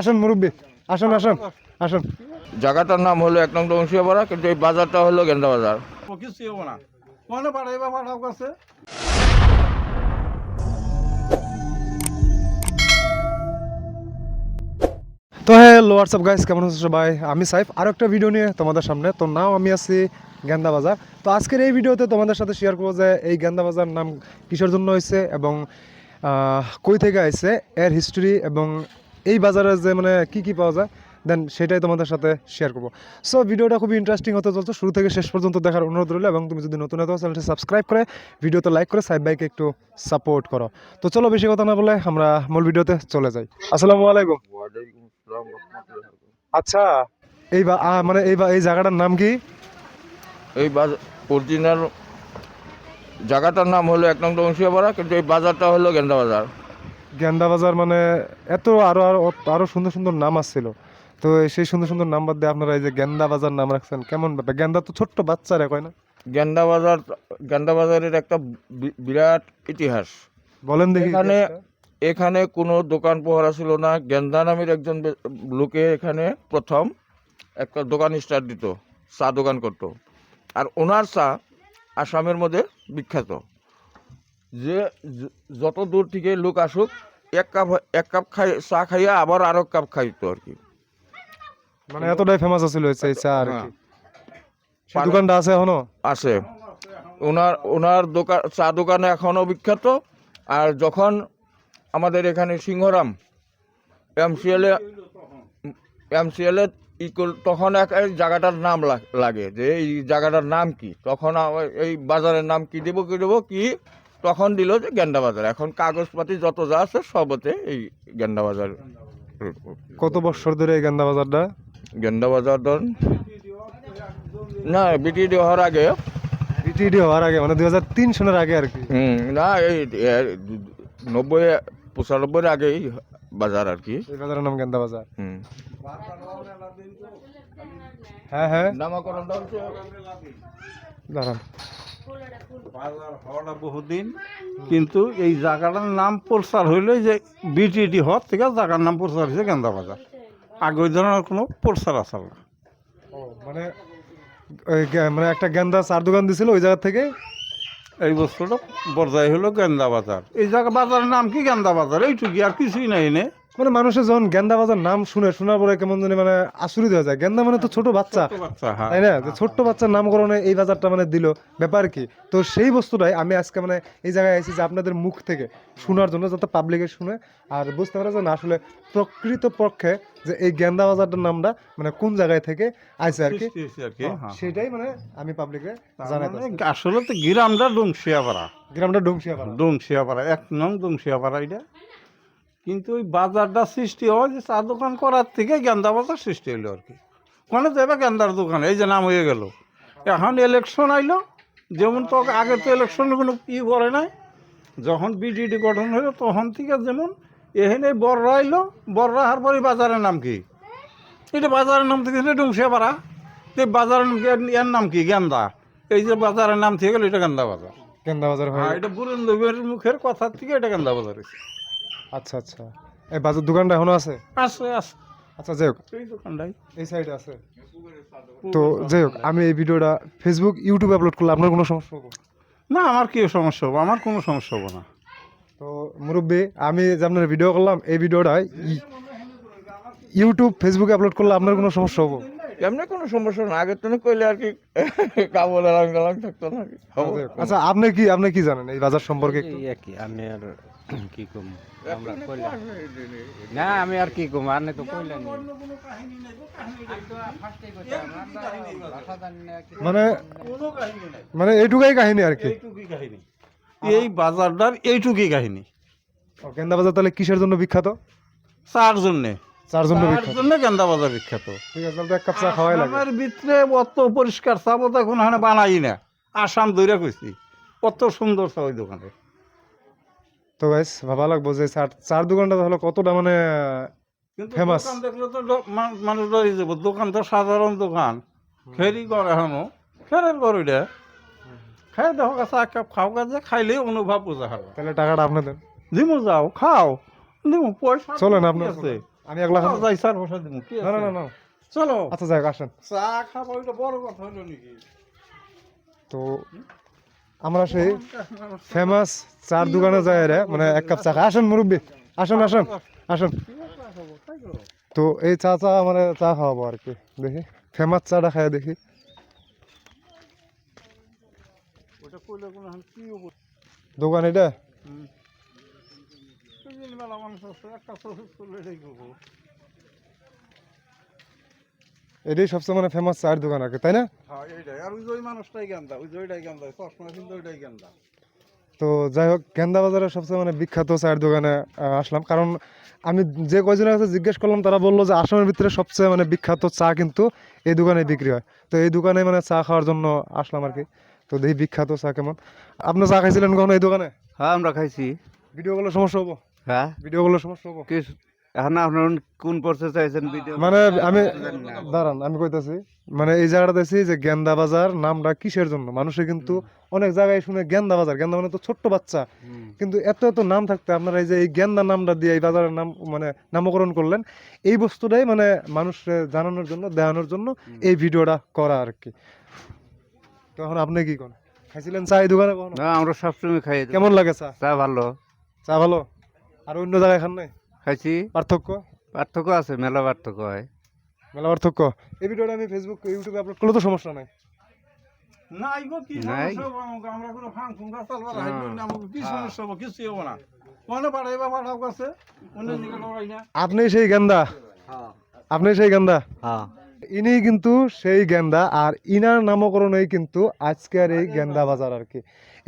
আসুন মুরব্বী, আসুন আসুন আসুন। জায়গাটার নাম হলো 1 নং ডংসিয়াপাড়া, কিন্তু এই বাজারটা হলো গেন্দা বাজার। কিছু হবো না মনে পাঠাইবা পাঠাও কাছে। তো হ্যালো হোয়াটসঅ্যাপ গাইস, কেমন আছো সবাই? আমি সাইফ, আরও একটা ভিডিও নিয়ে তোমাদের সামনে। তো নাও আমি আছি গেন্দা বাজার। তো আজকের এই ভিডিওতে তোমাদের সাথে শেয়ার করবো যে এই গেন্দা বাজার নাম কিসের জন্য হয়েছে এবং কই থেকে আইছে, এর হিস্ট্রি এবং এই বাজারে যে মানে কি পাওয়া যায় দেন সেটাই তোমাদের সাথে শেয়ার করবো। সো ভিডিওটা খুবই ইন্টারেস্টিং হতে চলছে, শুরু থেকে শেষ পর্যন্ত দেখার অনুরোধ রইল। এবং তুমি যদি নতুন হতো চ্যানেলটি সাবস্ক্রাইব করে ভিডিওতে লাইক করে সাইফ ভাইকে একটু সাপোর্ট করো। তো চলো বেশি কথা না বলে আমরা মূল ভিডিওতে চলে যাই। আসসালামু আলাইকুম। আচ্ছা, এই জায়গাটার নাম কি? এই অরিজিনাল জায়গাটার নাম হলো 1 নং ডংসিয়াপাড়া, কিন্তু এই বাজারটা হলো গেন্দা বাজার। গেন্দা বাজার মানে এত আরো আরো আরো সুন্দর সুন্দর নাম আসছিল, তো সেই সুন্দর সুন্দর নাম বাদ দিয়ে আপনারা এই যে গেন্দা বাজার নাম রাখছেন, কেমন ব্যাপার? গেন্দা তো ছোট্ট বাচ্চারা কয় না? গেন্দা বাজারের একটা বিরাট ইতিহাস। বলেন দেখি। এখানে কোনো দোকান পোহারা ছিল না। গেন্দা নামের একজন লোকে এখানে প্রথম একটা দোকান স্টার্ট দিত, চা দোকান করতো। আর ওনার চা আসামের মধ্যে বিখ্যাত। যে যত দূর থেকে লোক আসুক, এক কাপ চা খাইয়া আবার আরো কাপ খাইতো আর কি। মানে এতটাই ফেমাস আছিল এই চা আর কি। হ্যাঁ। সেই দোকানটা আছে এখনো? আছে। ওনার দোকান, চা দোকানে এখনো বিখ্যাত। আর যখন আমাদের এখানে সিংহরাম এমসিএল তখন এই জায়গাটার নাম লাগে যে এই জায়গাটার নাম কি, তখন এই বাজারের নাম কি দেবো কি তখন দিল যে গেন্দা বাজার। এখন কাগজপাতি যত যা আছে সবতে এই গেন্দা বাজার। কত বছর ধরে এই গেন্দা বাজারটা? গেন্দা বাজার ধর না, বিটিডি হওয়ার আগে। বিটিডি হওয়ার আগে মানে 2003 সনের আগে আর কি? না, এই 90-95 আগেই বাজার আর কি। এই বাজারের নাম গেন্দা বাজার। হ্যাঁ হ্যাঁ, নামকরণটা হচ্ছে দাঁড়ান। বাজার হওয়াটা বহুদিন, কিন্তু এই জায়গাটার নাম প্রচার হইলো যে বিটিডি হওয়ার থেকে জায়গার নাম প্রচার হয়েছে গেন্দা বাজার। আগে ওই ধরনের কোনো প্রচার আসল না। মানে মানে একটা গেন্দা চার দোকান দিছিল ওই জায়গা থেকে এই বস্তুটা বর্জাই হলো গেন্দা বাজার। এই জায়গা বাজারের নাম কি গেন্দা বাজার, এইটুকুই, আর কিছুই নাই এনে। মানে মানুষের যখন গেন্দা বাজার নাম শোনার পরে কেমন জানি মানে আশ্চর্য হয়ে যায়। গেন্দা মানে তো ছোট বাচ্চা, হ্যাঁ, তাই না? যে ছোট্ট বাচ্চার নামকরণে এই বাজারটা মানে দিল, ব্যাপার কি? তো সেই বস্তুটাই আমি আজকে মানে এই জায়গায় এসেছি যে আপনাদের মুখ থেকে শোনার জন্য, যাতে পাবলিকে শুনে আর বুঝতে পারে যে না আসলে প্রকৃত পক্ষে যে এই গেন্দা বাজারটার নামটা মানে কোন জায়গায় থেকে আইছে আর কি। সেটাই মানে আমি পাবলিকে জানাতে। আসলে তো গ্রামটা ডংসিয়াপাড়া, গ্রামটা ডংসিয়াপাড়া 1 নং ডংসিয়াপাড়া এটা। কিন্তু ওই বাজারটা সৃষ্টি হয় যে চা দোকান করার থেকে গেন্দা বাজার সৃষ্টি হইলো আর কি। মানে যাবে গেন্দার দোকান, এই যে নাম হয়ে গেল। এখন ইলেকশন আইলো, যেমন তো আগে তো ইলেকশনের কোনো করে নাই। যখন বিডিডি গঠন হইলো তখন থেকে যেমন এখানে বড়রা আইলো, বড়রা হওয়ার পরে বাজারের নাম কি, এটা বাজারের নাম থেকে ডংসিয়াপাড়া। তো বাজারের এর নাম কি গেন্দা। এই যে বাজারের নাম থেকে গেল, এটা গেন্দা বাজার। গেন্দা বাজার হয় এটা বুরেন্দ্রের মুখের কথার থেকে এটা গেন্দা বাজার হয়েছে। আচ্ছা আচ্ছা, এই বাজার দোকানটা এখনো আছে? আছে আছে। আচ্ছা যাই হোক, এই দোকানটাই এই সাইডে আছে। তো যাই হোক, আমি এই ভিডিওটা ফেসবুক ইউটিউবে আপলোড করলে আপনার কোনো সমস্যা হবে? না, আমার কি সমস্যা হবে? আমার কোনো সমস্যা হবে না। তো মুরব্বী, আমি যে আপনার ভিডিও করলাম, এই ভিডিওটা ইউটিউব ফেসবুকে আপলোড করলে আপনার কোনো সমস্যা হবে? এমনি কোনো সমস্যা না, আগের তো কইলে আর কি কাবল আলাম থাকতো না। আচ্ছা, আপনি কি জানেন এই বাজার সম্পর্কে? কি আমি আর কি কম, আমরা কইলাম না, আমি আর কি কম, আর তো কইলাম মানে মানে এইটুকাই কাহিনী আর কি। এই বাজারটার এইটুকুই কাহিনী। গেন্দা বাজার তাহলে কিসের জন্য বিখ্যাত? চার জন্যে গেন্দা বাজার বিখ্যাত। ঠিক আছে, তাহলে এক কাপ চা খাওয়াই লাগে। আমার ভিতরে অত পরিষ্কার চা বোধ এখন বানাই না, আসাম দৈরা কইছি, কত সুন্দর চা ওই দোকানে। তো গাইস ভাবা লাগবো যে চার দোকানটা তাহলে কতটা মানে ফেমাস। দেখলে তো মানুষ ডরে যাবো। দোকান তো সাধারণ দোকান, খেরি ঘর, এখনো খেরের ঘর। ওইটা খাই দেখো চা এক কাপ খাও কাজে, খাইলে অনুভব বোঝা হবে। তাহলে টাকাটা আপনি দেন, দিমু, যাও খাও, দিমু পয়সা চলেন আপনার আমি একলা খাবো? যাই স্যার বসা দিব কি না না আছে? না না চলো আচ্ছা যাক আসেন। চা খাবো এটা বড় কথা হলো নাকি? তো আমরা সেই ফেমাস চার দোকানে যাই রে, মানে এক কাপ চা খাই। আসেন মুরব্বী, আসেন আসেন আসেন। তো এই চা মানে চা খাওয়াবো আর কি, দেখি ফেমাস চাটা খাই দেখি। ওটা কইলে কোনো কি হবে? দোকান এটা মেলা মানুষ আছে একটা সহজ করলে এটাই করবো। এটাই সবচেয়ে মানে ফেমাস চায়ের দোকান আর কি, তাই না? হ্যাঁ এইটাই, আর ওই যে ওই মানুষটাই গেন্দা, ওই যে ওইটাই গেন্দা, সবসময় কিন্তু ওইটাই গেন্দা। তো যাই হোক, গেন্দা বাজারের সবচেয়ে মানে বিখ্যাত চায়ের দোকানে আসলাম, কারণ আমি যে কয়জনের কাছে জিজ্ঞেস করলাম তারা বললো যে আসামের ভিতরে সবচেয়ে মানে বিখ্যাত চা কিন্তু এই দোকানে বিক্রি হয়। তো এই দোকানে মানে চা খাওয়ার জন্য আসলাম আর কি। তো দেখি বিখ্যাত চা কেমন। আপনি চা খাইছিলেন কখনো এই দোকানে? হ্যাঁ আমরা খাইছি। ভিডিও গুলো সমস্যা হবো? হ্যাঁ ভিডিও গুলো সমস্যা হবো? কি এখন আপনার কোন প্রসেস চাইছেন ভিডিও? মানে আমি দাঁড়ান, আমি কইতাছি মানে এই জায়গাটা দেখছি যে গেন্দা বাজার নামটা কিসের জন্য, মানুষে কিন্তু অনেক জায়গায় শুনে গেন্দা বাজার, গেন্দা মানে তো ছোট্ট বাচ্চা, কিন্তু এত এত নাম থাকতে আপনারা এই যে এই গেন্দা নামটা দিয়ে এই বাজারের নাম মানে নামকরণ করলেন, এই বস্তুটাই মানে মানুষকে জানানোর জন্য, দেখানোর জন্য এই ভিডিওটা করা আর কি। তো এখন আপনি কি করেন? খাইছিলেন চা এই দোকানে কখনো? না আমরা সবসময় খাই। কেমন লাগে চা? চা ভালো। চা ভালো? আর অন্য জায়গায় খান নাই? খাইছি। পার্থক্য? পার্থক্য আছে, মেলা পার্থক্য হয়। মেলা পার্থক্য। এই ভিডিওটা আমি ফেসবুক ইউটিউবে আপলোড করলে তো সমস্যা নাই? নাই গো, কি নাই। সমস্যা হবে আমাকে? আমরা কোনো ফাংশন গাছাল বাড়া হাইলো না, আমাকে কি সমস্যা হবে? কিছুই হবে না। মনে বাড়াইবা বাড়াও কাছে, অন্য দিকে লড়াই না। আপনি সেই গেন্দা, আপনি সেই গেন্দা। হ্যাঁ ইনি কিন্তু সেই গেন্দা, আর ইনার নামকরণেই কিন্তু আজকের এই গেন্দা বাজার আর কি।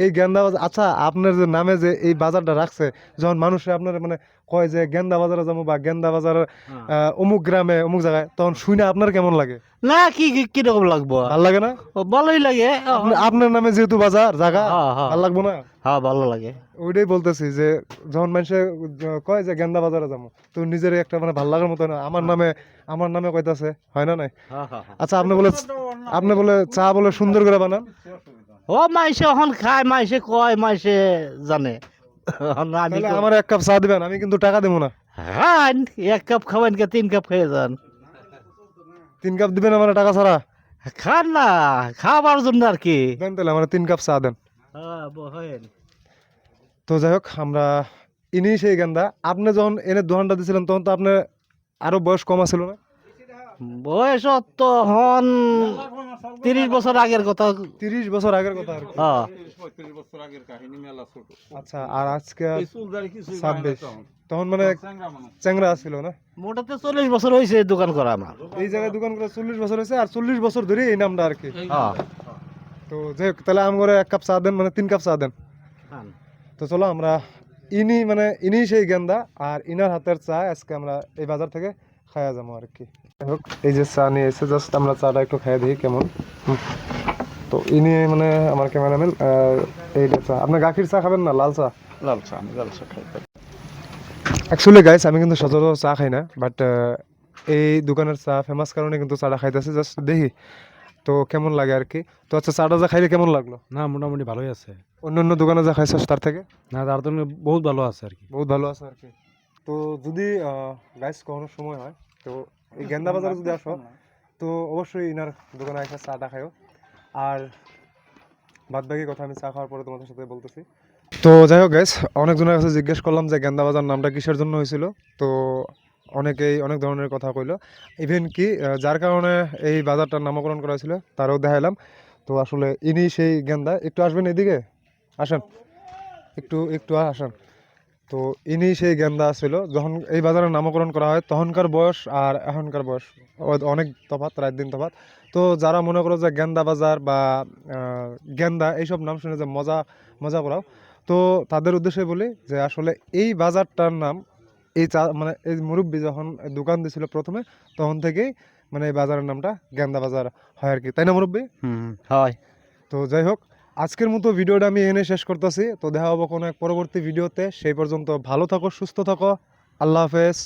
এই গেন্দা বাজার, আচ্ছা আপনার যে নামে যে এই বাজারটা রাখছে, যখন মানুষে আপনার মানে কয় যে গেন্দা বাজারে যাবো বা গেন্দা বাজার অমুক গ্রামে অমুক জায়গায়, তখন শুনে আপনার কেমন লাগে? না কি কিরকম লাগবো? ভাল লাগে না? ও, ভালোই লাগে। আপনার নামে যেহেতু বাজার জায়গা, হ্যাঁ, হ্যাঁ। ভাল লাগবো না? হ্যাঁ ভালো লাগে। ওইটাই বলতেছি যে যখন মানুষে কয় যে গেন্দা বাজারে যাবো, তো নিজের একটা মানে ভাল লাগার মতো না, আমার নামে কইতাছে, হয় না নাই? আচ্ছা আপনি বলে চা বলে সুন্দর করে বানান? ও মাইসে এখন খায়, মাইসে কয়, মাইসে জানে। এখন আমি তাহলে আমার এক কাপ চা দিবেন, আমি কিন্তু টাকা দেবো না। খান, এক কাপ খাবেন কে 3 কাপ খেয়ে যান। 3 কাপ দিবেন আমার টাকা ছাড়া? খান না, খাবার জন্য আর কি। দেন তাহলে আমার 3 কাপ চা দেন। হ্যাঁ বহেন। তো যাই হোক, আমরা ইনি সেই গেন্দা। আপনি যখন এনে দোকানটা দিয়েছিলেন তখন তো আপনার আরো বয়স কম আছিল না? বয়স তো হন 30 বছর আগের কথা। 30 বছর আগের কথা আর কি। হ্যাঁ 35 বছর আগের কাহিনী, মেলা ছোট। আচ্ছা, আর আজকে এই চুলদারি কিছুই 26, তখন তখন মানে চ্যাংড়া মানুষ। চ্যাংরা ছিল না? মোটাতে 40 বছর হয়েছে দোকান করা আমার। এই জায়গায় দোকান করে 40 বছর হয়েছে, আর 40 বছর ধরে এই নামটা আর কি। হ্যাঁ তো যাই হোক, তাহলে আম করে 1 কাপ চা দেন, মানে 3 কাপ চা দেন। খান। তো চলো আমরা ইনি সেই গেন্দা, আর ইনার হাতের চা আজকে আমরা এই বাজার থেকে খাওয়া যাবো আর কি। যাই হোক, এই যে চা নিয়ে এসে জাস্ট আমরা চাটা একটু খাইয়ে দিই কেমন। তো ইনি মানে আমার ক্যামেরাম্যান। এইটা চা, আপনার গাখির চা খাবেন না লাল চা? লাল চা, আমি লাল চা খাই। অ্যাকচুয়ালি গাইস, আমি কিন্তু সচরাচর চা খাই না, বাট এই দোকানের চা ফেমাস কারণে কিন্তু চাটা খাইতেছি, জাস্ট দেখি তো কেমন লাগে আর কি। তো আচ্ছা, চাটা যা খাইলে কেমন লাগলো? না মোটামুটি ভালোই আছে। অন্য অন্য দোকানে যা খাইছিস তার থেকে? না তার জন্য বহুত ভালো আছে আর কি। বহুত ভালো আছে আর কি। তো যদি গাইস কখনো সময় হয় তো এই গেন্দা বাজারে যদি আসো, তো অবশ্যই ইনার দোকানে এসে চাটা খাইও। আর বাদ বাকি কথা আমি চা খাওয়ার পরে তোমাদের সাথে বলতেছি। তো যাই হোক গাইস, অনেকজনের কাছে জিজ্ঞেস করলাম যে গেন্দা বাজার নামটা কিসের জন্য হয়েছিল। তো অনেকেই অনেক ধরনের কথা কইলো, ইভেন কি যার কারণে এই বাজারটার নামকরণ করা হয়েছিল তারও দেখাইলাম। তো আসলে ইনি সেই গেন্দা। একটু আসবেন এদিকে, আসেন একটু আসেন। তো ইনি সেই গেন্দা ছিল। যখন এই বাজারের নামকরণ করা হয় তখনকার বয়স আর এখনকার বয়স অনেক তফাৎ, রাত দিন তফাৎ। তো যারা মনে করো যে গেন্দা বাজার বা গেন্দা এইসব নাম শুনে যে মজা করাও, তো তাদের উদ্দেশ্যে বলি যে আসলে এই বাজারটার নাম এই চা মানে এই মুরব্বি যখন দোকান দিয়েছিল প্রথমে, তখন থেকেই মানে এই বাজারের নামটা গেন্দা বাজার হয় আর কি, তাই না মুরব্বি? হয়। তো যাই হোক, আজকের মতো ভিডিওটা আমি এখানে শেষ করতেছি। তো দেখা হবো কোনো এক পরবর্তী ভিডিওতে। সেই পর্যন্ত ভালো থাকো, সুস্থ থাকো, আল্লাহ হাফেজ।